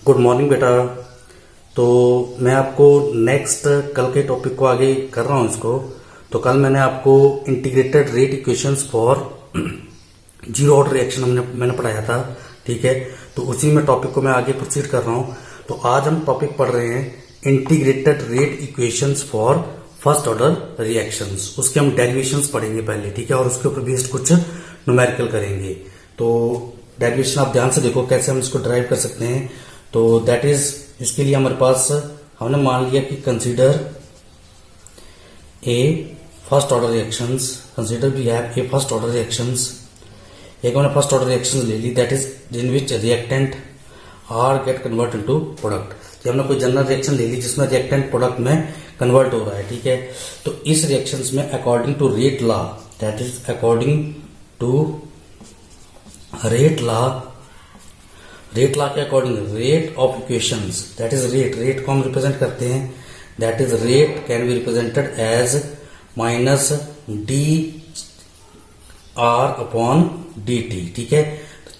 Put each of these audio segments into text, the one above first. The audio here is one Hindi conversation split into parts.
गुड मॉर्निंग बेटा। तो मैं आपको नेक्स्ट कल के टॉपिक को आगे कर रहा हूँ इसको। तो कल मैंने आपको integrated rate equations for zero order reaction मैंने पढ़ाया था, ठीक है। तो उसी में टॉपिक को मैं आगे प्रोसीड कर रहा हूँ। तो आज हम टॉपिक पढ़ रहे हैं integrated rate equations for first order reactions. उसके हम डेरिवेशंस पढ़ेंगे पहले, ठीक है, और उसके ऊपर बेस्ड कुछ न्यूमेरिकल करेंगे। तो डेरिवेशन आप ध्यान से देखो कैसे हम इसको ड्राइव कर सकते हैं। तो दैट इज, इसके लिए हमारे पास हमने मान लिया कि consider a first order reactions, consider we have a first order reactions. एक हमने फर्स्ट ऑर्डर रिएक्शंस ले ली, that is in which reactant are get convert into product. हमने कोई जनरल रिएक्शन ले ली जिसमें रिएक्टेंट प्रोडक्ट में कन्वर्ट हो रहा है, ठीक है। तो इस रिएक्शंस में according to rate law, that is according to rate law के according rate of equations, that is rate को हम रिप्रेजेंट करते हैं, that is rate can be represented as minus D R upon D T, ठीक है।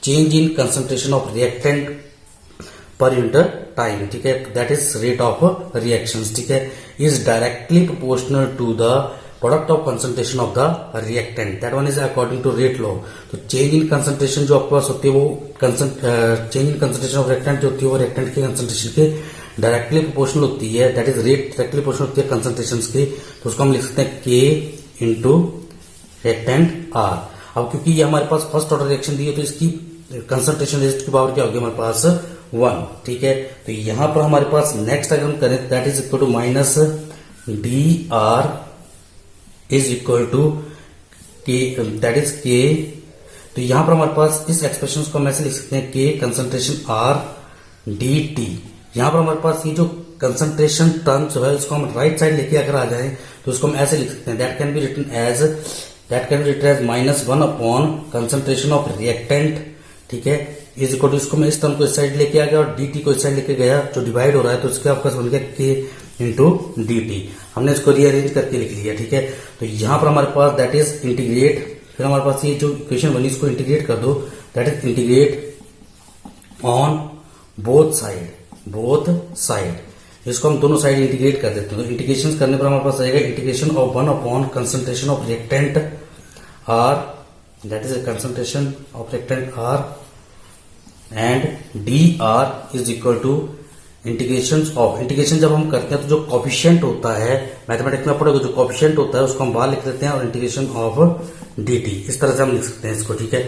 Change in concentration of reactant per unit time, ठीक है, that is rate of reactions, ठीक है, is directly proportional to the product of concentration of the reactant, that one is according to rate law. तो चेंज इन कंसंट्रेशन जो आपके पास होती है वो change in concentration of reactant जो होती है वो रिएक्टेंट के कंसंट्रेशन के डायरेक्टली प्रोपोर्शनल होती है, that is rate directly proportional होती है कंसंट्रेशन की। तो उसको हम लिख सकते हैं के इंटू रिएक्टेंट आर। अब क्योंकि ये हमारे पास फर्स्ट ऑर्डर रिएक्शन दी है तो इसकी कंसंट्रेशन रेस्ट की पावर क्या होगी हमारे पास 1, ठीक है। तो यहां पर हमारे पास नेक्स्ट अगर हम करें that is equal to minus D r is equal to k, that is k. तो यहां पर हमारे पास इस एक्सप्रेशन को हम ऐसे लिख सकते हैं के कंसंट्रेशन आर डी टी। यहां पर हमारे पास ये जो कंसंट्रेशन टर्म जो है इसको हम राइट साइड लेके अगर आ जाए तो इसको हम ऐसे लिख सकते हैं, that can be written as minus 1 upon concentration of reactant, ठीक है, इज इक्वल टू, इसको मैं इस टर्म को इस साइड लेके आ गया और डी टी को इस साइड लेके गया जो डिवाइड हो रहा है, तो इसके आपका बन गया के इंटू डी टी। हमने इसको रीअरेंज करके लिख लिया, ठीक है। तो यहां पर हमारे पास दैट इज इंटीग्रेट, फिर हमारे पास ये जो इक्वेशन बनी इसको इंटीग्रेट कर दो, that is integrate on both side. इसको हम दोनों साइड इंटीग्रेट कर देते हैं। तो इंटीग्रेशन करने पर हमारे पास आएगा integration of 1 upon concentration of reactant r, that is concentration of reactant r and d r is equal to integration जब हम करते हैं तो जो कॉफिशिएंट होता है मैथमेटिक्स में पढ़ोगे, जो कॉफिशिएंट होता है उसको हम बाहर लिख देते हैं और इंटीग्रेशन ऑफ डी टी, इस तरह से हम लिख सकते हैं इसको, ठीक है।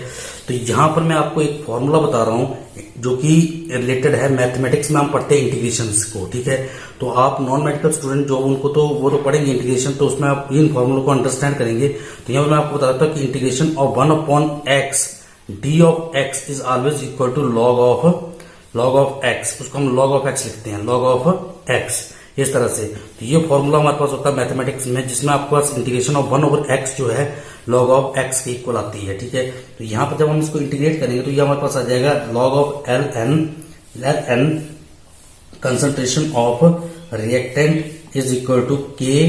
तो यहां पर मैं आपको एक फॉर्मूला बता रहा हूं जो कि रिलेटेड है मैथमेटिक्स में हम पढ़ते हैं इंटीग्रेशन को, ठीक है। तो आप नॉन मेडिकल स्टूडेंट जो उनको तो वो तो पढ़ेंगे इंटीग्रेशन, तो उसमें आप इन फॉर्मूलों को अंडरस्टैंड करेंगे। तो यहां पर मैं आपको बताता हूं कि integration of 1 upon x d of x is always equal to log of x, उसको हम लॉग ऑफ एक्स लिखते हैं, लॉग ऑफ एक्स, इस तरह से। तो ये फॉर्मूला हमारे पास होता है मैथमेटिक्स में जिसमें आपके पास इंटीग्रेशन ऑफ 1 ओवर एक्स जो है लॉग ऑफ एक्स के इक्वल आती है, ठीक है। तो यहां पर जब हम इसको इंटीग्रेट करेंगे तो ये हमारे पास आ जाएगा log of L N concentration of reactant is equal to के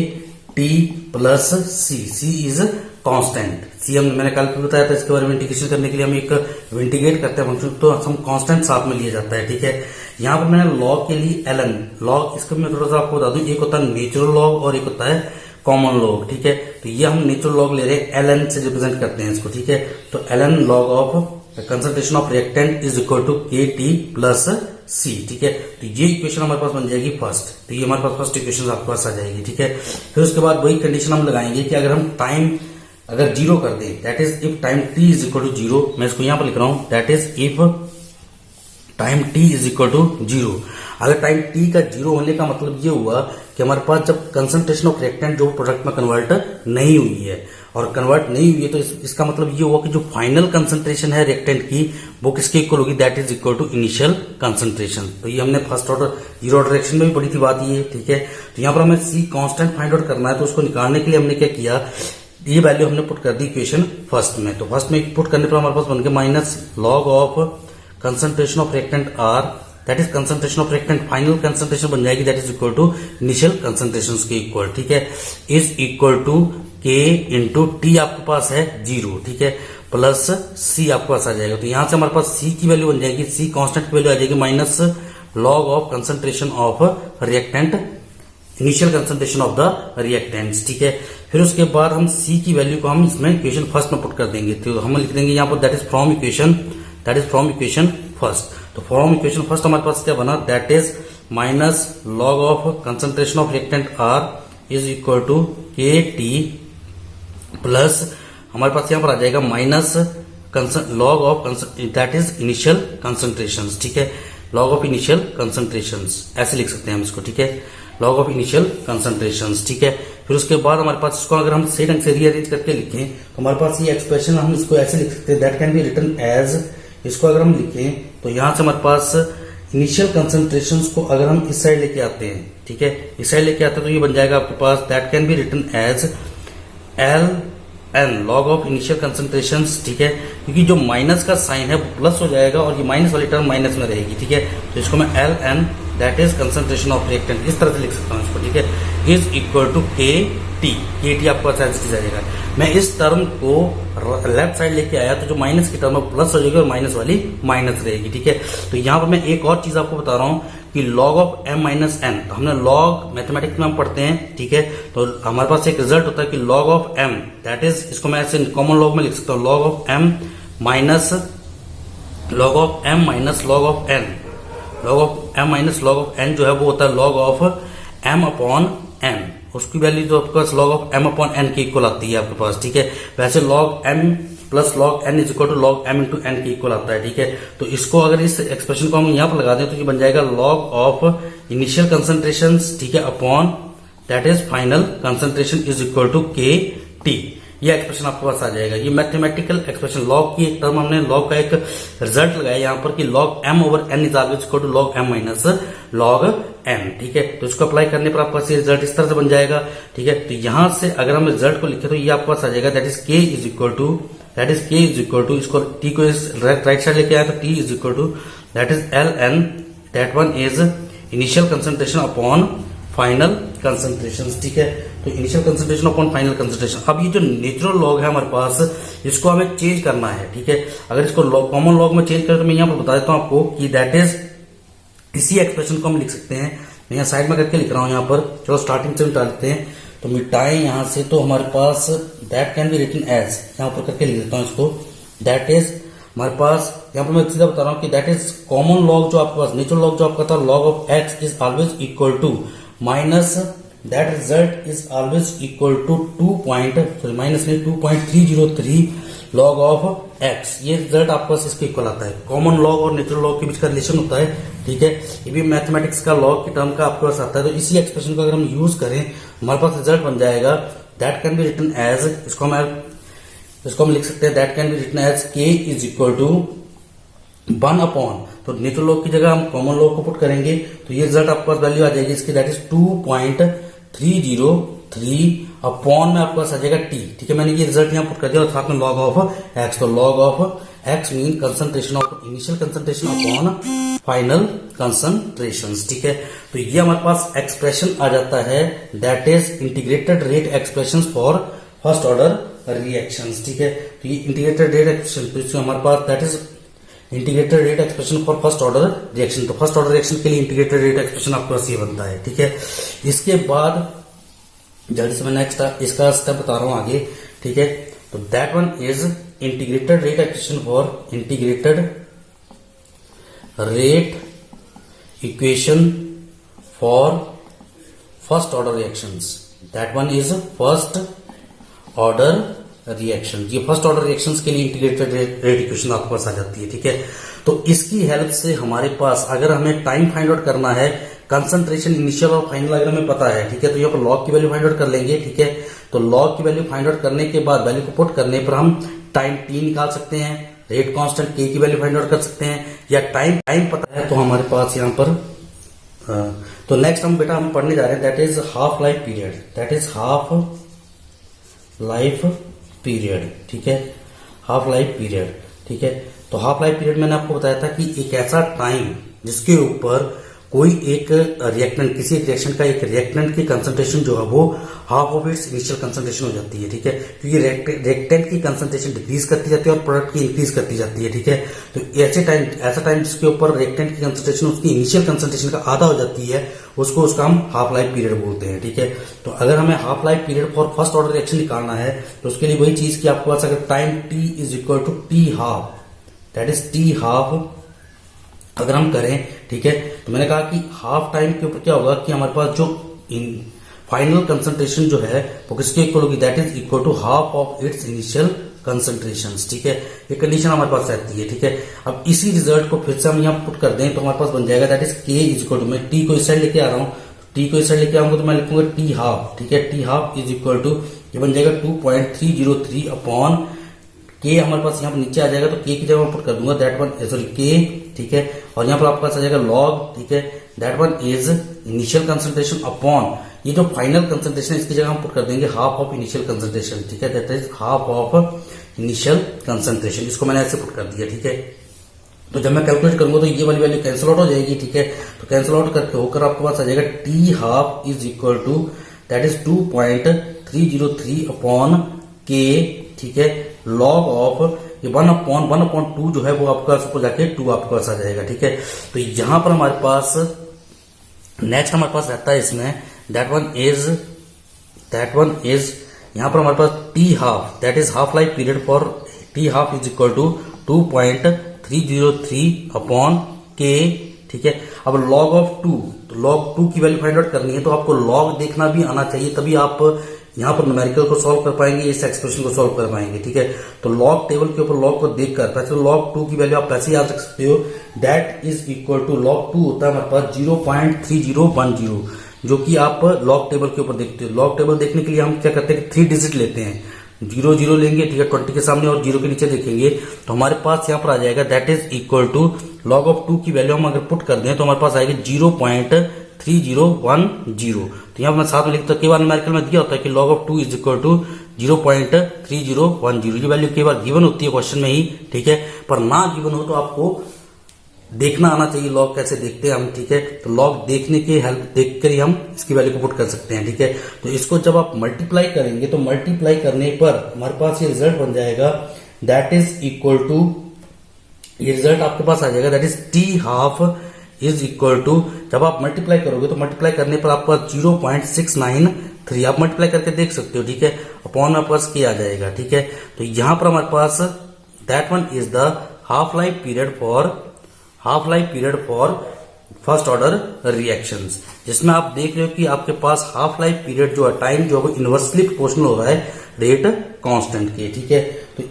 T plus C is constant. C मैंने कल भी बताया था, इसके बारे में इंटीग्रेशन करने के लिए हम एक इंटीग्रेट करते हैं फंक्शन तो हम कांस्टेंट साथ में लिया जाता है, ठीक है। यहां पर मैंने लॉग के लिए एल एन लॉग, इसको मैं थोड़ा सा आपको बता दूं, एक होता है नेचुरल लॉग और एक होता है कॉमन लॉग, ठीक है। तो ये हम नेचुरल लॉग ले रहे हैं, एल एन से रिप्रेजेंट करते हैं इसको, ठीक है। तो l N log of concentration of reactant is equal to के टी प्लस सी, ठीक है। तो ये इक्वेशन हमारे पास बन जाएगी फर्स्ट, तो ये हमारे पास फर्स्ट इक्वेशन आपके पास आ जाएगी, ठीक है। फिर उसके बाद वही कंडीशन हम लगाएंगे कि अगर हम टाइम अगर जीरो कर दें, that is if time t is equal to zero, मैं इसको यहां पर लिख रहा हूं, that is if time t is equal to zero. अगर टाइम टी का जीरो होने का मतलब ये हुआ कि हमारे पास जब कंसंट्रेशन ऑफ रिएक्टेंट जो प्रोडक्ट में कन्वर्ट नहीं हुई है, और कन्वर्ट नहीं हुई है तो इसका मतलब ये हुआ कि जो फाइनल कंसंट्रेशन है रिएक्टेंट की वो किसके इक्वल होगी, that is equal to initial concentration. तो ये हमने first order zero order reaction में भी पढ़ी थी बात ये, ठीक है। तो यहां पर हमें सी कांस्टेंट फाइंड आउट करना है, तो उसको निकालने के लिए हमने क्या किया, ये वैल्यू हमने पुट कर दी इक्वेशन फर्स्ट में। तो फर्स्ट में पुट करने पर हमारे पास बन गया minus log of concentration of reactant r, that is concentration of reactant, final concentration बन जाएगी that is equal to initial concentration के इक्वल, ठीक है, is equal to k into t आपके पास है 0, ठीक है, प्लस सी आपके पास आ जाएगा। तो यहां से हमारे पास सी की वैल्यू बन जाएगी, सी कांस्टेंट की वैल्यू आ जाएगी log of concentration of reactant, initial concentration of the reactants, ठीक है। फिर उसके बाद हम सी की वैल्यू को हम इसमें इक्वेशन फर्स्ट में पुट कर देंगे, तो हम लिख देंगे यहाँ पर that is from equation first. तो फ्रॉम इक्वेशन फर्स्ट हमारे पास क्या बना, that is minus log of concentration of reactant r is equal to के टी प्लस हमारे पास यहाँ पर आ जाएगा minus log of that is initial concentrations, ठीक है। लॉग ऑफ इनिशियल कंसंट्रेशंस ऐसे लिख सकते हैं हम इसको, ठीक है, लॉग ऑफ इनिशियल कंसंट्रेशंस, ठीक है। फिर उसके बाद हमारे पास इसको अगर हम सही ढंग से रीअरेंज करके लिखें तो हमारे पास ये एक्सप्रेशन हम इसको ऐसे लिख सकते हैं, that can be written as, इसको अगर हम लिखें तो यहां से हमारे पास इनिशियल कंसंट्रेशंस को अगर हम इस साइड लेके आते हैं, ठीक है, इस साइड लेके आते हैं तो ये बन जाएगा आपके पास that can be written as L N log of initial concentrations, ठीक है, क्योंकि जो माइनस का साइन है वो प्लस हो जाएगा और ये माइनस वाली टर्म माइनस में रहेगी, ठीक है। तो इसको मैं l n that is concentration of reactant इस तरह से लिख सकता हूँ इसको, ठीक है, इज इक्वल टू के टी आपको ऐसा जाएगा। मैं इस टर्म को लेफ्ट साइड लेके आया तो जो माइनस की टर्म है प्लस हो जाएगी और माइनस वाली माइनस रहेगी, ठीक है। तो यहाँ पर मैं एक और चीज आपको बता रहा हूँ कि log of m minus n, तो हमने लॉग मैथमेटिक्स में हम पढ़ते हैं, ठीक है, तो हमारे पास एक रिजल्ट होता है कि log of m that is, इसको मैं ऐसे कॉमन लॉग में लिख सकता हूँ, log of m minus log of m minus log of n, log of m minus log of n जो है वो होता है log of m upon n, उसकी वैल्यू जो आपके पास log of m upon n के इक्वल आती है आपके पास, ठीक है। वैसे log m plus log n is equal to log m into n के इक्वल आता है, ठीक है। तो इसको अगर इस एक्सप्रेशन को हम यहाँ पर लगा दें तो ये बन जाएगा लॉग ऑफ इनिशियल कंसंट्रेशन, ठीक है, upon that is final concentration is equal to के टी। ये एक्सप्रेशन आपके पास आ जाएगा, ये मैथमेटिकल एक्सप्रेशन, लॉग की एक टर्म हमने लॉग का एक रिजल्ट लगाया यहाँ पर कि log m over n is always equal to log m minus log n, ठीक है। तो इसको अप्लाई करने पर आपके पास ये रिजल्ट इस तरह से बन जाएगा, ठीक है। तो यहां से अगर हम रिजल्ट को लिखे तो ये आपके पास आ जाएगा that is k is equal to इसको t को इस राइट साइड लेके आया तो t is equal to that is l n, that one is initial concentration upon final concentration, ठीक है। तो initial concentration upon final concentration. अब ये जो नेचुरल लॉग है हमारे पास इसको हमें चेंज करना है, ठीक है। अगर इसको कॉमन लॉग में चेंज करें तो मैं यहाँ पर बता देता हूँ आपको कि दैट इज, इसी एक्सप्रेशन को हम लिख सकते हैं, मैं यहाँ साइड में करके लिख रहा हूँ यहाँ पर, चलो स्टार्टिंग से मिटा लेते हैं, तो मिटाएं यहाँ से, तो हमारे पास that can be written as, यहाँ पर करके लिख देता हूँ इसको, दैट इज हमारे पास यहाँ पर मैं सीधा बता रहा हूँ कि दैट इज कॉमन लॉग जो आपके पास नेचुरल लॉग जो आपका था log of x is always equal to minus that result is always equal to 2.303 log of x, ये रिजल्ट आपके पास इसके इक्वल आता है। कॉमन लॉग और नेचुरल लॉग के बीच का रिलेशन होता है, ठीक है, ये भी मैथमेटिक्स का लॉग की टर्म का आपके पास आता है। तो इसी एक्सप्रेशन को अगर हम यूज करें हमारे पास रिजल्ट बन जाएगा that can be written as, इसको हम लिख सकते हैं that can be written as k is equal to 1 upon, तो नेचुरल लॉग की जगह हम कॉमन लॉग को पुट करेंगे तो ये रिजल्ट आपके पास वैल्यू आ जाएगी इसकी, दैट इज 2.303 अपॉन में आपके पास आ जाएगा t, ठीक है। मैंने ये रिजल्ट यहाँ पुट कर दिया और साथ में लॉग ऑफ x, तो log of x mean concentration of initial concentration upon final concentration, ठीक है। तो ये हमारे पास एक्सप्रेशन आ जाता है that is integrated rate expression for first order reactions, ठीक है। तो ये इंटीग्रेटेड रेट एक्सप्रेशन तो हमारे पास that is integrated rate expression for first order reaction, तो फर्स्ट ऑर्डर रिएक्शन के लिए इंटीग्रेटेड रेट एक्सप्रेशन आपके पास ये बनता है, ठीक है। इसके बाद जल्दी से मैं नेक्स्ट इसका स्टेप बता रहा हूं आगे, ठीक है। तो that one is integrated rate expression for integrated rate equation for first order reactions, that one is first order reaction, ये फर्स्ट ऑर्डर रिएक्शंस के लिए इंटीग्रेटेड रेट इक्वेशन आपके पास आ जाती है, ठीक है। तो इसकी हेल्प से हमारे पास अगर हमें टाइम फाइंड आउट करना है, कंसंट्रेशन इनिशियल और फाइनल अगर हमें पता है, ठीक है, तो यहाँ पर लॉग की वैल्यू फाइंड आउट कर लेंगे, ठीक है। तो लॉग की वैल्यू फाइंड आउट करने के बाद वैल्यू को पुट करने पर हम टाइम t निकाल सकते हैं, रेट कांस्टेंट k की वैल्यू फाइंड आउट कर सकते हैं, या टाइम पता है तो हमारे पास यहाँ पर तो नेक्स्ट हम बेटा हम पढ़ने जा रहे हैं that is half life period, that is half life period, ठीक है, हाफ लाइफ पीरियड, ठीक है। तो हाफ लाइफ पीरियड मैंने आपको बताया था कि एक ऐसा टाइम जिसके ऊपर कोई एक रिएक्टेंट, किसी एक रिएक्शन का एक रिएक्टेंट की कंसंट्रेशन जो है वो half of its initial concentration हो जाती है, ठीक है, क्योंकि रिएक्टेंट की कंसंट्रेशन डिक्रीज करती जाती है और प्रोडक्ट की इंक्रीज करती जाती है, ठीक है। तो ऐसा टाइम जिसके ऊपर रिएक्टेंट की कंसंट्रेशन उसकी इनिशियल कंसंट्रेशन का आधा हो जाती है, उसका हम हाफ लाइफ पीरियड बोलते हैं, ठीक है। तो अगर हमें half life period for first order reaction निकालना है तो उसके लिए वही चीज कि आपके पास अगर time t is equal to t half, that is T half अगर हम करें, ठीक है, तो मैंने कहा कि हाफ टाइम के ऊपर क्या होगा कि हमारे पास जो फाइनल कंसंट्रेशन जो है वो किसके इक्वल होगी, that is equal to half of its initial concentrations, ठीक है। ये कंडीशन हमारे पास रहती है, ठीक है। अब इसी रिजल्ट को फिर से हम यहाँ पुट कर दें तो हमारे पास बन जाएगा दैट इज के इज इक्वल टू, मैं टी को इस साइड लेके आ रहा हूँ, टी को इस साइड लेके आऊंगा तो मैं लिखूंगा टी हाफ, ठीक है, t half is equal to ये बन जाएगा 2.303 अपॉन के, हमारे पास यहाँ पर नीचे आ जाएगा तो के की जगह मैं पुट कर दूंगा दैट वन सॉरी के, ठीक है, और यहाँ पर आपके पास आ जाएगा लॉग, ठीक है, that one is initial concentration upon ये जो फाइनल कंसंट्रेशन है इसकी जगह हम पुट कर देंगे हाफ ऑफ इनिशियल कंसंट्रेशन, ठीक है, that is half of initial concentration, इसको मैंने ऐसे पुट कर दिया, ठीक है। तो जब मैं कैलकुलेट करूंगा तो ये वाली वैल्यू कैंसिल आउट हो जाएगी, ठीक है। तो कैंसिल आउट करके होकर आपके पास आ जाएगा t half is equal to that is 2.303 upon के, ठीक है, लॉग ऑफ ये 1/2 जो है वो आपके पास ऊपर जाके 2 आपके पास आ जाएगा, ठीक है। तो यहां पर हमारे पास नेक्स्ट हमारे पास रहता है इसमें दैट वन इज यहां पर हमारे पास T half that is half life period for T half is equal to 2.303 upon के, ठीक है। अब लॉग ऑफ 2, तो लॉग 2 की वैल्यू फाइंड आउट करनी है तो आपको लॉग देखना भी आना चाहिए, तभी आप यहां पर न्यूमेरिकल को सॉल्व कर पाएंगे, इस एक्सप्रेशन को सॉल्व कर पाएंगे, ठीक है। तो लॉग टेबल के ऊपर लॉग को देखकर पैसे लॉग 2 की वैल्यू आप पैसे याद रख सकते हो, that is equal to log 2 होता है हमारे पास 0.3010, जो कि आप लॉग टेबल के ऊपर देखते हो। लॉग टेबल देखने के लिए हम क्या करते हैं, 3 डिजिट लेते हैं, 0 लेंगे, ठीक है, 20 के सामने और 0 के नीचे देखेंगे तो हमारे पास यहाँ पर आ जाएगा that is equal to log of 2 की वैल्यू हम अगर पुट कर दें तो हमारे पास आएगी 0.3010। तो यहाँ पर मैं साथ में लिखता हूँ, कई बार न्यूमेरिकल में दिया होता है कि log of 2 is equal to 0.3010, ये वैल्यू कई बार गिवन होती है क्वेश्चन में ही, ठीक है, पर ना गिवन हो तो आपको देखना आना चाहिए लॉग कैसे देखते हैं हम, ठीक है। तो लॉग देखने की हेल्प देखकर ही हम इसकी वैल्यू को पुट कर सकते हैं, ठीक है। तो इसको जब आप मल्टीप्लाई करेंगे तो मल्टीप्लाई करने पर हमारे पास ये रिजल्ट बन जाएगा दैट इज इक्वल टू, ये रिजल्ट आपके पास आ जाएगा that is T half is equal to, जब आप मल्टीप्लाई करोगे तो मल्टीप्लाई करने पर आपका 0.693 आप मल्टीप्लाई करके देख सकते हो, ठीक है, अपॉन में आपके पास के आ जाएगा, ठीक है। तो यहां पर हमारे पास that one is the half life period for first order reactions, जिसमें आप देख रहे हो कि आपके पास हाफ लाइफ पीरियड जो है टाइम जो है इनवर्सली प्रोपोर्शनल हो रहा है रेट कांस्टेंट के, ठीक है। तो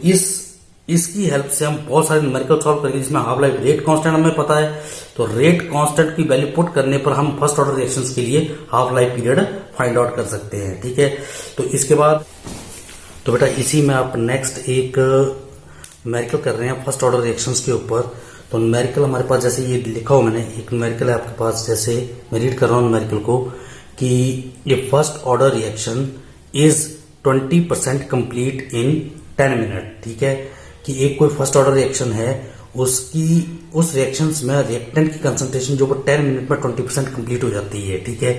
इसकी हेल्प से हम बहुत सारे न्यूमेरिकल सॉल्व करेंगे जिसमें हाफ लाइफ रेट कांस्टेंट हमें पता है, तो रेट कांस्टेंट की वैल्यू पुट करने पर हम फर्स्ट ऑर्डर रिएक्शंस के लिए half life period find out कर सकते हैं, ठीक है। तो इसके बाद तो बेटा इसी में आप नेक्स्ट एक न्यूमेरिकल कर रहे हैं फर्स्ट ऑर्डर रिएक्शंस के ऊपर। तो न्यूमेरिकल हमारे पास जैसे ये लिखा हो मैंने, एक न्यूमेरिकल है आपके पास, जैसे मैं रीड कर रहा हूँ न्यूमेरिकल को कि ये first order reaction is 20% complete in 10 minute, ठीक है, कि एक कोई फर्स्ट ऑर्डर रिएक्शन है उस रिएक्शंस में रिएक्टेंट की कंसंट्रेशन जो 10 मिनट में 20% कंप्लीट हो जाती है, ठीक है।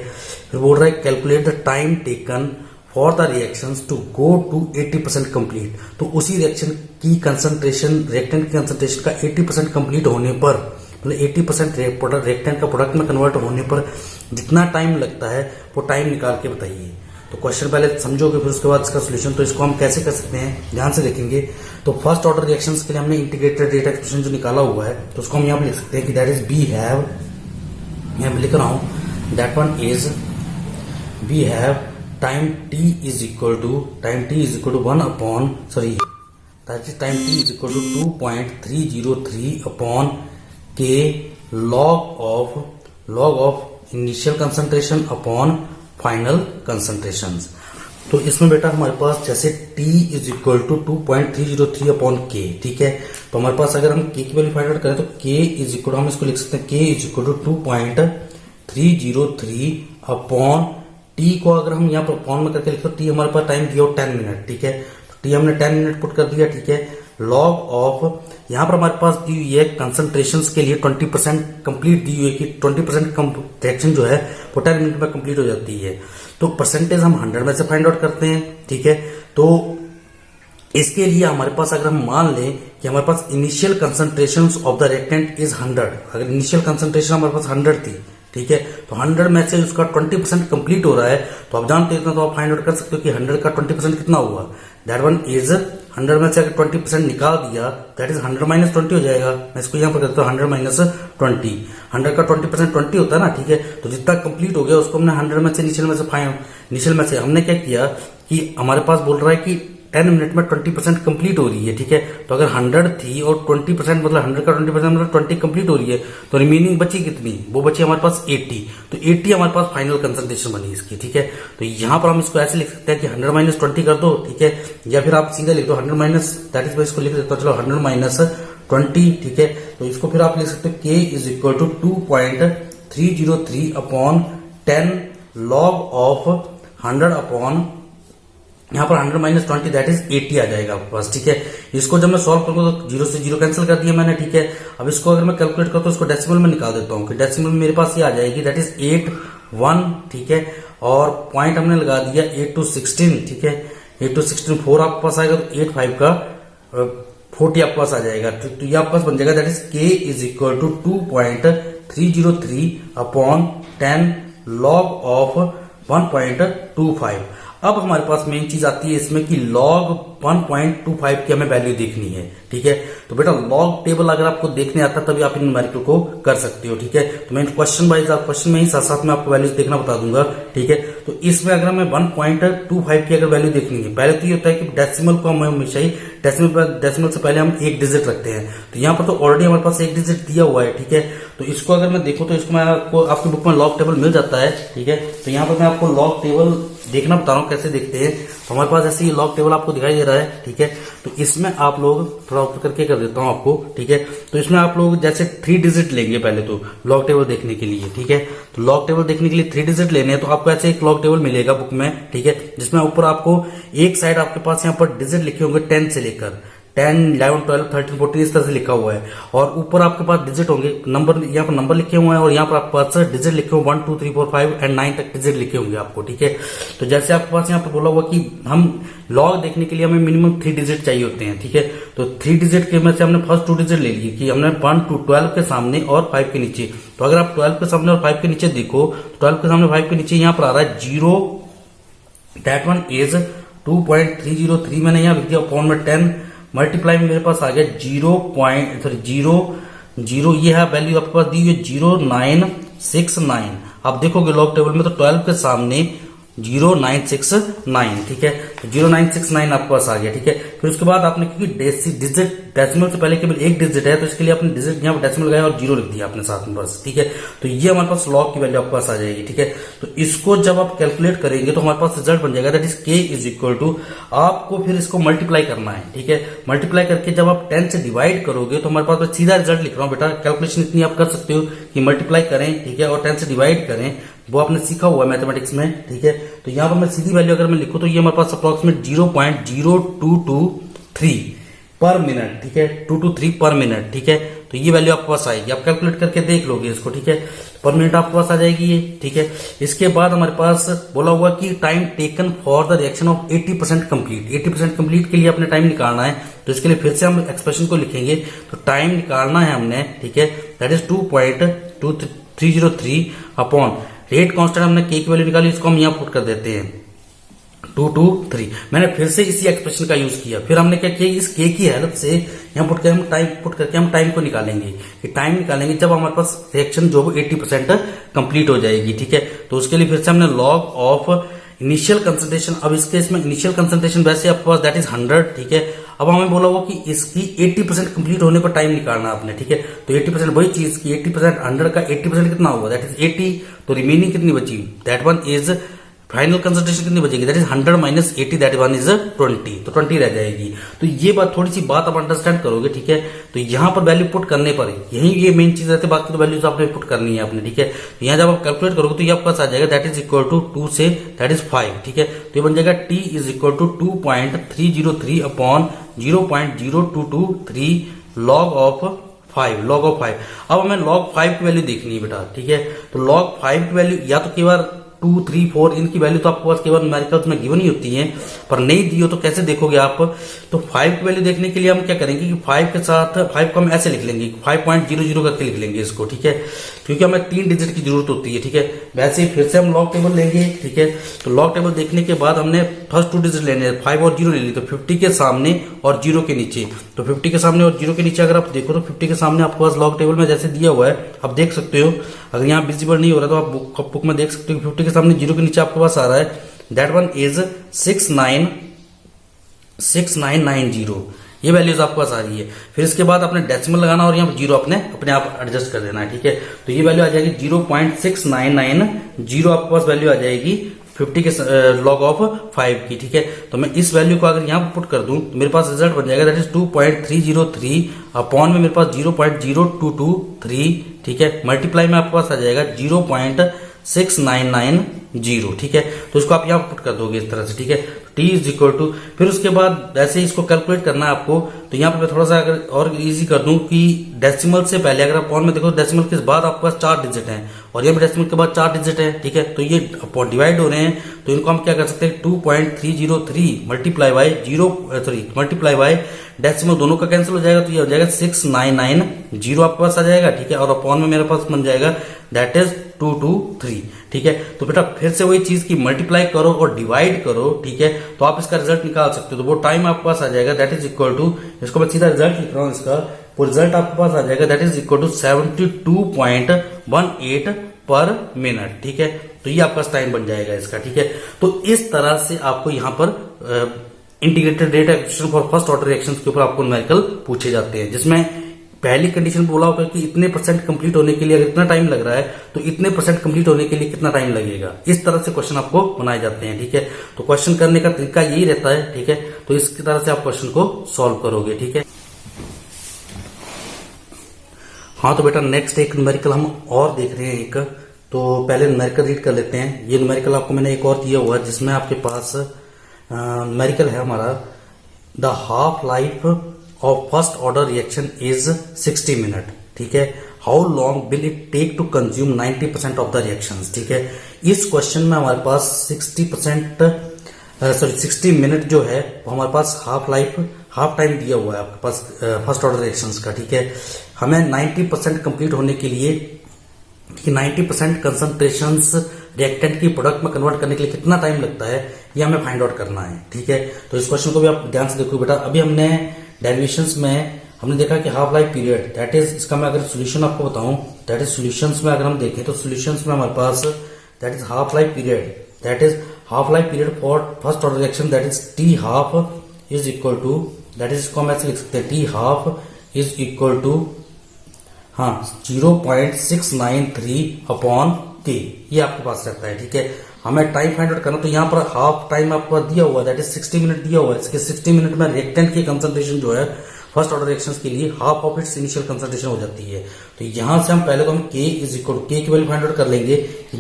फिर बोल रहा है calculate the time taken for the reactions to go to 80% complete, तो उसी रिएक्शन की कंसंट्रेशन रिएक्टेंट की कंसंट्रेशन का 80% कंप्लीट होने पर, मतलब 80% रिएक्टेंट का प्रोडक्ट में कन्वर्ट होने पर जितना टाइम लगता है वो टाइम निकाल के बताइए। तो क्वेश्चन पहले समझोगे फिर उसके बाद इसका सोल्यूशन। तो इसको हम कैसे कर सकते हैं, ध्यान से देखेंगे। तो फर्स्ट ऑर्डर रिएक्शंस के लिए हमने इंटीग्रेटेड रेट एक्सप्रेशन जो निकाला हुआ है तो उसको हम यहाँ पे लिख सकते हैं कि दैट इज वी हैव, मैं लिख रहा हूं that one is we have time t is equal to 1 upon that is time t is equal to 2.303 upon k log of initial concentration upon final concentrations। तो इसमें बेटा हमारे पास जैसे t is equal to 2.303 upon k, ठीक है। तो हमारे पास अगर हम k की वैल्यू फाइंड आउट करें तो k is equal to हम इसको लिख सकते हैं k is equal to 2.303 upon T को अगर हम यहाँ पर फॉर्म में करके लिखते टी हमारे पास टाइम दिया 10 मिनट, ठीक है। टी हमने 10 मिनट पुट कर दिया, ठीक है। लॉग ऑफ यहाँ पर हमारे पास दी हुई है कंसंट्रेशन के लिए 20% कंप्लीट दी हुई है कि 20% रिएक्शन जो है वो 10 मिनट में कंप्लीट हो जाती है। तो परसेंटेज हम 100 में से फाइंड आउट करते हैं, ठीक है। तो इसके लिए हमारे पास अगर हम मान लें कि हमारे पास initial concentration of the reactant is 100, अगर इनिशियल कंसंट्रेशन हमारे पास 100 थी, ठीक है, तो 100 में से उसका 20% कंप्लीट हो रहा है, तो आप जानते हैं तो आप फाइंड आउट कर सकते हो कि 100 का 20% कितना हुआ। दैट वन इज 100 में से अगर 20% निकाल दिया दैट इज 100 माइनस 20 हो जाएगा। मैं इसको यहाँ पर करता हूँ 100 माइनस 20, 100 का 20% 20 होता है ना, ठीक है। तो जितना कंप्लीट हो गया उसको हमने 100 में से इनिशियल में से हमने क्या किया कि हमारे पास बोल रहा है कि 10 मिनट में 20% कंप्लीट हो रही है, ठीक है। तो अगर 100 थी और 20% मतलब 100 का 20% मतलब 20 कंप्लीट हो रही है, तो रिमेनिंग बची कितनी, वो बची हमारे पास 80। तो 80 हमारे पास फाइनल कंसंट्रेशन बनी इसकी, ठीक है। तो यहां पर हम इसको ऐसे लिख सकते हैं कि 100 माइनस 20 कर दो, ठीक है, या फिर आप सीधा लिख दो 100 माइनस, दैट इज मैं इसको लिख देता हूं, चलो 100 माइनस 20, ठीक है। तो इसको फिर आप लिख सकते हो k is equal to 2.303 upon 10 log of 100 upon यहाँ पर 100 माइनस 20 दैट इज 80 आ जाएगा आपके पास, ठीक है। इसको जब मैं सॉल्व करूंगा तो 0 से 0 कैंसिल कर दिया मैंने, ठीक है। अब इसको अगर मैं कैलकुलेट करता हूँ इसको डेसिमल में निकाल देता हूँ कि डेसिमल में मेरे पास ये आ जाएगी दैट इज 81, ठीक है। और पॉइंट हमने लगा दिया 8 to 16, ठीक है। 8 to 16 4 आपके पास आएगा तो 85 का 40 आपके पास आ जाएगा। तो ये आपके पास बन जाएगा that is k is equal to 2.303 upon 10 log of 1.25। अब हमारे पास मेन चीज आती है इसमें कि log 1.25 की हमें वैल्यू देखनी है, ठीक है। तो बेटा लॉग टेबल अगर आपको देखने आता तभी आप इन न्यूमेरिकल को कर सकते हो, ठीक है। तो मैं क्वेश्चन वाइज क्वेश्चन में ही साथ साथ में आपको वैल्यूज देखना बता दूंगा, ठीक है। तो इसमें अगर हमें 1.25 की अगर वैल्यू देखनी है, पहले तो ये होता है कि डेसिमल को हम हमेशा ही डेसिमल से पहले हम एक डिजिट रखते हैं। तो यहाँ पर तो ऑलरेडी हमारे पास एक डिजिट दिया हुआ है, ठीक है। तो इसको अगर मैं देखूं तो इसको मैं आपको आपकी बुक में लॉग टेबल मिल जाता है, ठीक है। तो यहाँ पर मैं आपको लॉग टेबल देखना बता रहा हूँ कैसे देखते हैं। तो हमारे पास ऐसे ही लॉग टेबल आपको दिखाई दे रहा है, ठीक है। तो इसमें आप लोग थोड़ा ऊपर करके कर देता हूँ आपको, ठीक है। तो इसमें आप लोग जैसे 3 डिजिट लेंगे पहले तो लॉग टेबल देखने के लिए, ठीक है। तो लॉग टेबल देखने के लिए 3 डिजिट लेने हैं, तो आपको ऐसे एक लॉग टेबल मिलेगा बुक में, ठीक है, जिसमें ऊपर आपको एक साइड आपके पास यहाँ पर डिजिट लिखे होंगे 10 से लेकर 10, 11, 12, 13, 14 इस तरह से लिखा हुआ है। और ऊपर आपके पास डिजिट होंगे, नंबर यहाँ पर नंबर लिखे हुए हैं और यहाँ पर आपके पास डिजिट लिखे हुए 1, 2, 3, 4, 5 एंड 9 तक डिजिट लिखे होंगे आपको, ठीक है। तो जैसे आपके पास यहाँ पर बोला हुआ कि हम लॉग देखने के लिए हमें मिनिमम 3 डिजिट चाहिए होते हैं, ठीक है। तो 3 डिजिट के में से हमने फर्स्ट 2 डिजिट ले लिए कि हमने 1 to 12 के सामने और 5 के नीचे। तो अगर आप 12 के सामने और 5 के नीचे देखो तो 12 के सामने 5 के नीचे यहाँ पर आ रहा है 0, दैट वन इज 2.303 मैंने यहाँ लिख दिया अपॉन में 10 मल्टीप्लाई में मेरे पास आ गया 0.0 ये है वैल्यू आपके पास दी हुई है 0969। आप देखोगे लॉग टेबल में तो 12 के सामने 0969, ठीक है। तो 0969 आपके पास आ गया, ठीक है। फिर उसके बाद आपने क्योंकि डिजिट डेसिमल से पहले केवल एक डिजिट है तो इसके लिए आपने डिजिट यहाँ पर डेसिमल लगाया और 0 लिख दिया आपने साथ में बस, ठीक है। तो ये हमारे पास लॉग की वैल्यू आपके पास आ जाएगी, ठीक है। तो इसको जब आप कैलकुलेट करेंगे तो हमारे पास रिजल्ट बन जाएगा that is k is equal to, आपको फिर इसको मल्टीप्लाई करना है, ठीक है। मल्टीप्लाई करके जब आप 10 से डिवाइड करोगे तो हमारे पास मैं सीधा रिजल्ट लिख रहा हूँ बेटा, कैलकुलेशन इतनी आप कर सकते हो कि मल्टीप्लाई करें, ठीक है, और 10 से डिवाइड करें, वो आपने सीखा हुआ है मैथमेटिक्स में, ठीक है। तो यहाँ पर मैं सीधी वैल्यू अगर मैं लिखूं तो ये हमारे पास अप्रोक्सीमेट 0.0223 पर मिनट, ठीक है, 223 पर मिनट, ठीक है। तो ये वैल्यू आपके पास आएगी, आप कैलकुलेट करके देख लोगे इसको, ठीक है। पर मिनट आपके पास आ जाएगी ये, ठीक है। इसके बाद हमारे पास बोला हुआ कि time taken for the reaction of 80% complete. 80% complete के लिए अपने टाइम निकालना है, तो इसके लिए फिर से हम एक्सप्रेशन को लिखेंगे। तो टाइम निकालना है हमने, ठीक है, that is 2.303 upon rate constant हमने k की वैल्यू निकाली, इसको हम यहाँ पुट कर देते हैं 223। मैंने फिर से इसी एक्सप्रेशन का यूज किया, फिर हमने क्या किया इस k की हेल्प से यहाँ पुट करके हम टाइम को निकालेंगे कि टाइम निकालेंगे जब हमारे पास रिएक्शन जो 80% कंप्लीट हो जाएगी, ठीक है। तो उसके लिए फिर से हमने लॉग ऑफ इनिशियल कंसंट्रेशन, अब इस केस में इनिशियल कंसंट्रेशन वैसे आपके पास दैट इज 100, ठीक है। अब हमें बोला हुआ कि इसकी 80% कंप्लीट होने पर टाइम निकालना आपने, ठीक है। तो 80% वही चीज की 80% 100 का 80% कितना होगा दैट इज 80। तो रिमेनिंग कितनी बची, that one is final concentration कितनी बचेगी that is 100 minus 80, that one is 20। तो 20 रह जाएगी। तो ये बात थोड़ी सी बात आप अंडरस्टैंड करोगे, ठीक है। तो यहाँ पर वैल्यू पुट करने पर यही ये मेन चीज रहती है, बाकी तो वैल्यूज आपने पुट करनी है आपने, ठीक है। तो यहाँ जब आप कैलकुलेट करोगे तो ये आपके पास आ जाएगा that is equal to 2 say that is 5, ठीक है। तो ये बन जाएगा t is equal to 2.303 upon 0.0223 log of 5। अब हमें log 5 की वैल्यू देखनी है बेटा, ठीक है। तो log 5 की वैल्यू या तो केवल 2, 3, 4 इनकी वैल्यू तो आपके पास केवल न्यूमेरिकल्स में गिवन ही होती है, पर नहीं दी हो तो कैसे देखोगे आप। तो 5 की वैल्यू देखने के लिए हम क्या करेंगे कि 5 के साथ 5 को हम ऐसे लिख लेंगे, 5.00 करके लिख लेंगे इसको, ठीक है, क्योंकि हमें 3 डिजिट की जरूरत होती है, ठीक है। वैसे ही फिर से हम लॉग टेबल लेंगे, ठीक है। तो लॉग टेबल देखने के बाद हमने फर्स्ट 2 डिजिट लेने 5 और 0 ले ली, तो 50 के सामने और 0 के नीचे, तो 50 के सामने और 0 के नीचे अगर आप देखो तो 50 के सामने आपके पास लॉग टेबल में जैसे दिया हुआ है, आप देख सकते हो। अगर यहाँ विजिबल नहीं हो रहा तो आप बुक में देख सकते हो। 50 के सामने 0 के नीचे आपके पास आ रहा है, दैट वन इज 6990, ये वैल्यूज आपके पास आ रही है। फिर इसके बाद आपने डेसिमल लगाना और यहाँ 0 अपने आप एडजस्ट कर देना है, ठीक है। तो ये वैल्यू आ जाएगी 0.6990 आपके पास वैल्यू आ जाएगी 50 के लॉग ऑफ 5 की, ठीक है। तो मैं इस वैल्यू को अगर यहाँ पर पुट कर दूं तो मेरे पास रिजल्ट बन जाएगा दैट इज 2.303 अपॉन में मेरे पास 0.0223, ठीक है। मल्टीप्लाई में आपके पास आ जाएगा 0.6990, ठीक है। तो इसको आप यहाँ पुट कर दोगे इस तरह से, ठीक है। t इज इक्वल टू, फिर उसके बाद ऐसे इसको कैलकुलेट करना है आपको। तो यहाँ पे मैं थोड़ा सा अगर और इजी कर दूं कि डेसिमल से पहले अगर आप अपॉन में देखो, डेसिमल के बाद आपके पास 4 डिजिट हैं और यहाँ पे डेसिमल के बाद 4 डिजिट है, ठीक है। तो ये डिवाइड हो रहे हैं, तो इनको हम क्या कर सकते हैं 2.303 मल्टीप्लाई बाय डेसिमल दोनों का कैंसिल हो जाएगा, तो ये हो जाएगा 6990 आपके पास आ जाएगा, ठीक है। और अपॉन में मेरे पास बन जाएगा दैट इज 223, ठीक है। तो बेटा फिर से वही चीज की मल्टीप्लाई करो और डिवाइड करो, ठीक है, तो आप इसका रिजल्ट निकाल सकते हो। तो वो टाइम आपके पास आ जाएगा दैट इज इक्वल टू, इसको मैं सीधा रिजल्ट लिख रहा हूं इसका, वो रिजल्ट आपके पास आ जाएगा दैट इज इक्वल टू 72.18 पर मिनट, ठीक है। तो ये आपका टाइम बन जाएगा इसका, ठीक है। तो इस तरह से आपको यहाँ पर integrated rate expression for first order reactions के ऊपर आपको न्यूमेरिकल पूछे जाते हैं, जिसमें पहली कंडीशन बोला होगा कि इतने परसेंट कंप्लीट होने के लिए अगर इतना टाइम लग रहा है तो इतने परसेंट कंप्लीट होने के लिए कितना टाइम लगेगा। इस तरह से क्वेश्चन आपको बनाए जाते हैं, ठीक है। तो क्वेश्चन करने का तरीका यही रहता है, ठीक है। तो इसकी तरह से आप क्वेश्चन को सॉल्व करोगे, ठीक है। हाँ तो बेटा नेक्स्ट एक न्यूमेरिकल हम और देख रहे हैं एक, तो पहले न्यूमेरिकल रीड कर लेते हैं। ये न्यूमेरिकल आपको मैंने एक और दिया हुआ है जिसमें आपके पास न्यूमेरिकल है हमारा, the half life of first order reaction is 60 minute, ठीक है। How long will it take to consume 90% of the reactions, ठीक है। इस क्वेश्चन में हमारे पास 60 मिनट जो है वो हमारे पास हाफ टाइम दिया हुआ है आपके पास फर्स्ट ऑर्डर रिएक्शंस का, ठीक है। हमें 90% कंप्लीट होने के लिए कि 90% कंसंट्रेशंस रिएक्टेंट की प्रोडक्ट में कन्वर्ट करने के लिए कितना टाइम लगता है ये हमें फाइंड आउट करना है, ठीक है। तो इस क्वेश्चन को भी आप ध्यान से देखो बेटा। अभी हमने डेरिवेशंस में हमने देखा कि half life period that is, इसका मैं अगर सोल्यूशन आपको बताऊं दैट इज सोल्यूशंस में अगर हम देखें तो सोल्यूशंस में हमारे पास that is half life period for first order reaction that is T half is equal to, that is इसको हम ऐसे लिख सकते हैं T half is equal to 0.693 upon K, ये आपके पास रहता है, ठीक है। हमें टाइम फाइंड आउट करना, तो यहाँ पर हाफ टाइम आपको दिया हुआ है दैट इज 60 मिनट दिया हुआ है। इसके 60 मिनट में रिएक्टेंट की कंसंट्रेशन जो है फर्स्ट ऑर्डर रिएक्शंस के लिए half of its initial concentration हो जाती है। तो यहां से हम पहले तो हम के इज इक्वल के की वैल्यू फाइंड आउट कर लेंगे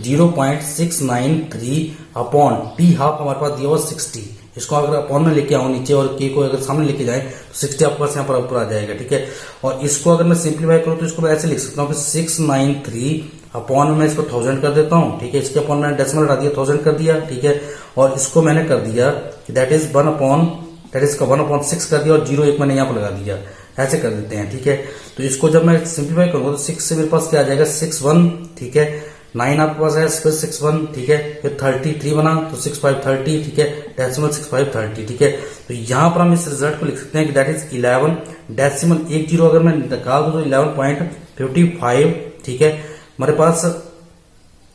0.693 अपॉन टी हाफ हमारे पास दिया हुआ 60, इसको अगर अपॉन में लेके आऊं नीचे और के को अगर सामने लेके जाए तो 60 आपके पास यहाँ पर ऊपर आ जाएगा, ठीक है। और इसको अगर मैं सिंप्लीफाई करूं तो इसको मैं ऐसे लिख सकता हूँ कि 693 अपॉन में इसको 1000 कर देता हूँ, ठीक है। इसके अपॉन मैंने डेसिमल हटा दिया, 1000 कर दिया, ठीक है। और इसको मैंने कर दिया दैट इज 1/6 कर दिया और 0 1 मैंने यहाँ पर लगा दिया, ऐसे कर देते हैं, ठीक है। तो इसको जब मैं सिंप्लीफाई करूंगा तो 6 से मेरे पास क्या आ जाएगा 61, ठीक है। 9 आपके पास है फिर 61, ठीक है। फिर 33 बना तो 6530, ठीक है। डेसिमल 6530, ठीक है। तो यहाँ पर हम इस रिजल्ट को लिख सकते हैं कि दैट इज 11 डेसिमल 10 अगर मैं निकाल दूं तो 11.55, ठीक है। हमारे पास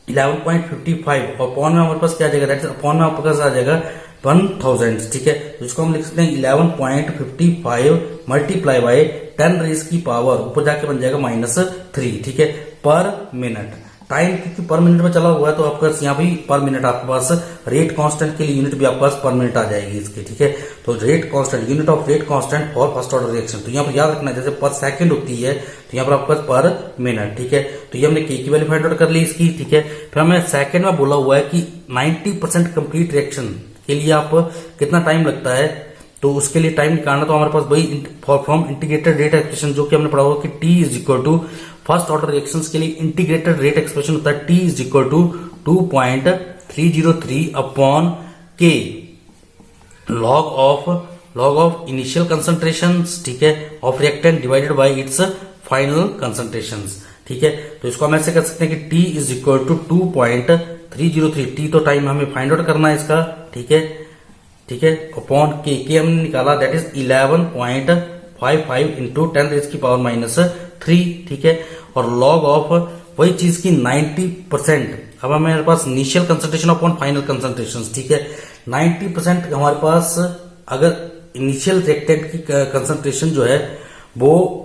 11.55 और अपॉन में हमारे पास क्या आ जाएगा दैट इज अपॉन में आपके पास आ जाएगा 1000, ठीक है। तो इसको हम लिख सकते हैं 11.55 मल्टीप्लाई बाय 10 रेज की पावर ऊपर जाके बन जाएगा -3, ठीक है, पर मिनट। टाइम क्योंकि पर मिनट में चला हुआ है तो आपके पास यहाँ भी पर मिनट आपके पास रेट कांस्टेंट के लिए यूनिट भी आपके पास पर मिनट आ जाएगी इसकी, ठीक है। तो rate constant, unit of rate constant for first order reaction, तो यहाँ पर याद रखना जैसे पर सेकंड होती है तो यहाँ पर आपके पास पर मिनट, ठीक है। तो ये हमने के की वैल्यू फाइंड आउट कर ली इसकी, ठीक है। फिर हमें सेकंड में बोला हुआ है कि 90% कंप्लीट रिएक्शन के लिए आप कितना टाइम लगता है तो उसके लिए टाइम निकालना, तो हमारे पास वही फ्रॉम इंटीग्रेटेड रेट एक्सप्रेशन जो कि हमने पढ़ा होगा कि t is equal to first order reactions के लिए इंटीग्रेटेड रेट एक्सप्रेशन होता है t is equal to 2.303 upon k log of initial concentrations, ठीक है, of reactant divided by its final concentrations, ठीक है। तो इसको हम ऐसे कर सकते हैं कि t is equal to 2.303, t तो टाइम हमें फाइंड आउट करना है इसका, ठीक है, ठीक है, अपॉन के हमने निकाला दैट इज 11.55 इंटू 10⁻⁻3, ठीक है, और लॉग ऑफ वही चीज की 90%, अब हमारे पास initial concentration upon final concentration, ठीक है, 90% हमारे पास अगर इनिशियल रिएक्टेंट की कंसंट्रेशन जो है वो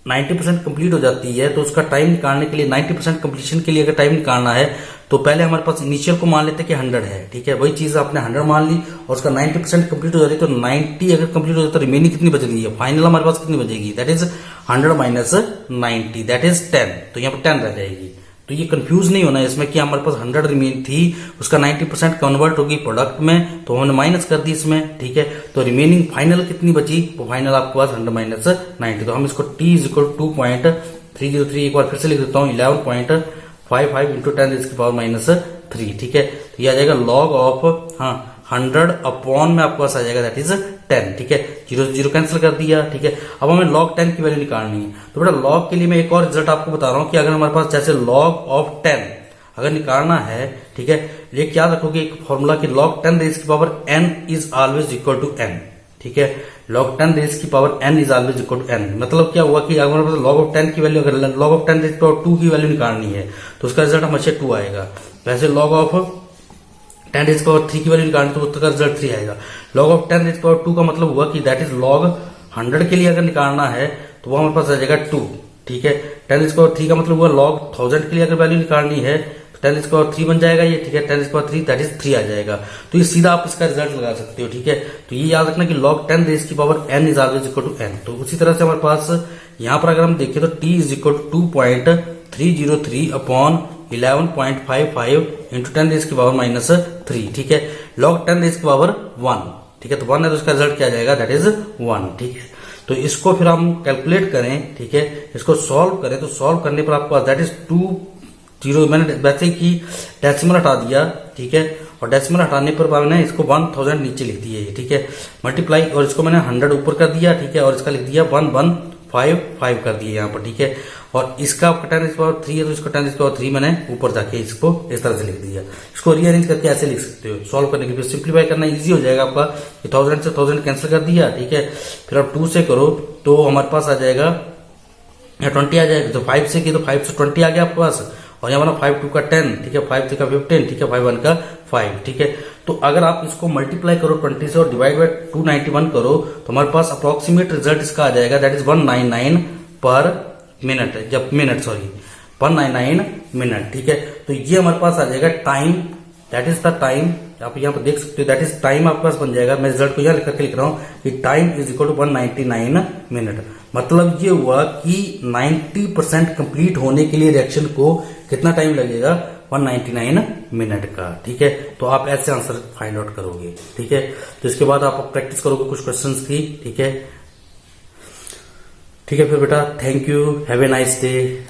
90% कंप्लीट हो जाती है, तो उसका टाइम निकालने के लिए 90% कंप्लीशन के लिए अगर टाइम निकालना है तो पहले हमारे पास इनिशियल को मान लेते हैं कि 100 है, ठीक है, वही चीज आपने 100 मान ली और उसका 90% कंप्लीट हो जाती है, तो 90 अगर कंप्लीट हो जाए तो रिमेनिंग कितनी बच रही है, फाइनल हमारे पास कितनी बचेगी, that is 100 minus 90, that is 10, तो यहाँ पर 10 रह जाएगी। तो ये कंफ्यूज नहीं होना है इसमें कि हमारे पास 100 रिमेन थी, उसका 90% कन्वर्ट होगी प्रोडक्ट में, तो हमने माइनस कर दी इसमें, ठीक है, तो रिमेनिंग फाइनल कितनी बची, वो फाइनल आपके पास 100 माइनस 90, तो हम इसको t इज इक्वल 2.303 एक बार फिर से लिख देता हूँ 11.55 इंटू 10⁻⁻3, ठीक है, तो ये आ जाएगा लॉग ऑफ 100 अपॉन में आपके पास आ जाएगा दैट इज 10, ठीक है, 0 से 0 कैंसिल कर दिया, ठीक है। अब हमें log 10 की वैल्यू निकालनी है, तो बेटा log के लिए मैं एक और रिजल्ट आपको बता रहा हूं कि अगर हमारे पास जैसे log ऑफ 10 अगर निकालना है, ठीक है, ये क्या रखोगे एक फॉर्मूला कि log 10 रेज की power n is always equal to n, ठीक है, log 10 रेज की power n is always equal to n, मतलब क्या हुआ कि अगर हमारे पास log ऑफ 10 की वैल्यू, अगर log ऑफ 10 रेज की पावर 2 की वैल्यू निकालनी है तो उसका रिजल्ट हमेशा 2 आएगा, वैसे log ऑफ 10 रेज पावर 3 की वैल्यू निकालनी तो उसका रिजल्ट 3 आएगा। log ऑफ 10 रेज पावर 2 का मतलब हुआ कि दैट इज log 100 के लिए अगर निकालना है तो वो हमारे पास आ जाएगा 2, ठीक है, 10 रेज पावर 3 का मतलब हुआ log 1000 के लिए अगर वैल्यू निकालनी है तो 10 रेज पावर 3 बन जाएगा ये, ठीक है, 10 रेज पावर 3 दैट इज 3 आ जाएगा, तो ये सीधा आप इसका रिजल्ट लगा सकते हो, ठीक है। तो ये याद रखना कि log 10 रेज की power n is always equal to n, तो उसी तरह से हमारे पास यहाँ पर अगर हम देखें तो t is equal to 2.303 upon 11.55 into 10 raise की पावर -3, ठीक है, log 10 रेज की पावर 1, ठीक है, तो 1 है तो इसका रिजल्ट क्या जाएगा दैट इज 1, ठीक है। तो इसको फिर हम कैलकुलेट करें, ठीक है, इसको सॉल्व करें, तो सॉल्व करने पर आपको दैट इज 20, मैंने वैसे ही डेसिमल हटा दिया, ठीक है, और डेसिमल हटाने पर मैंने इसको 1000 नीचे लिख दिया, ठीक है, मल्टीप्लाई, और इसको मैंने 100 ऊपर कर दिया, ठीक है, और इसका लिख दिया 1155 कर दिया यहाँ पर, ठीक है, और इसका 10⁻3 है तो इसको 10⁻3 मैंने ऊपर जाके इसको इस तरह से लिख दिया। इसको रीअरेंज करके ऐसे लिख सकते हो, सॉल्व करने के लिए सिंप्लीफाई करना इजी हो जाएगा आपका, 1000 से 1000 कैंसिल कर दिया, ठीक है, फिर आप 2 से करो तो हमारे पास आ जाएगा 20 आ जाएगा, तो 5 से की तो 5 से 20 आ गया आपके पास, और यहाँ बना 5 2 का 10, ठीक है, 5 3 का 15, ठीक है, 5 1 का 5, ठीक है। तो अगर आप इसको मल्टीप्लाई करो 20 से और डिवाइड बाय 291 करो तो हमारे पास अप्रोक्सीमेट रिजल्ट इसका आ जाएगा दैट इज 199 पर मिनट, जब मिनट सॉरी 199 मिनट, ठीक है। तो ये हमारे पास आ जाएगा time, that is the time, आप यहाँ पर देख सकते हो दैट इज टाइम आपके पास बन जाएगा, मैं रिजल्ट को यहाँ लिख करके लिख रहा हूँ कि time is equal to 199 minute, मतलब ये हुआ कि 90% कंप्लीट होने के लिए रिएक्शन को कितना टाइम लगेगा, 199 मिनट का, ठीक है। तो आप ऐसे आंसर फाइंड आउट करोगे, ठीक है। तो इसके बाद आप प्रैक्टिस करोगे कुछ क्वेश्चंस की, ठीक है, ठीक है। फिर बेटा thank you, have a nice day.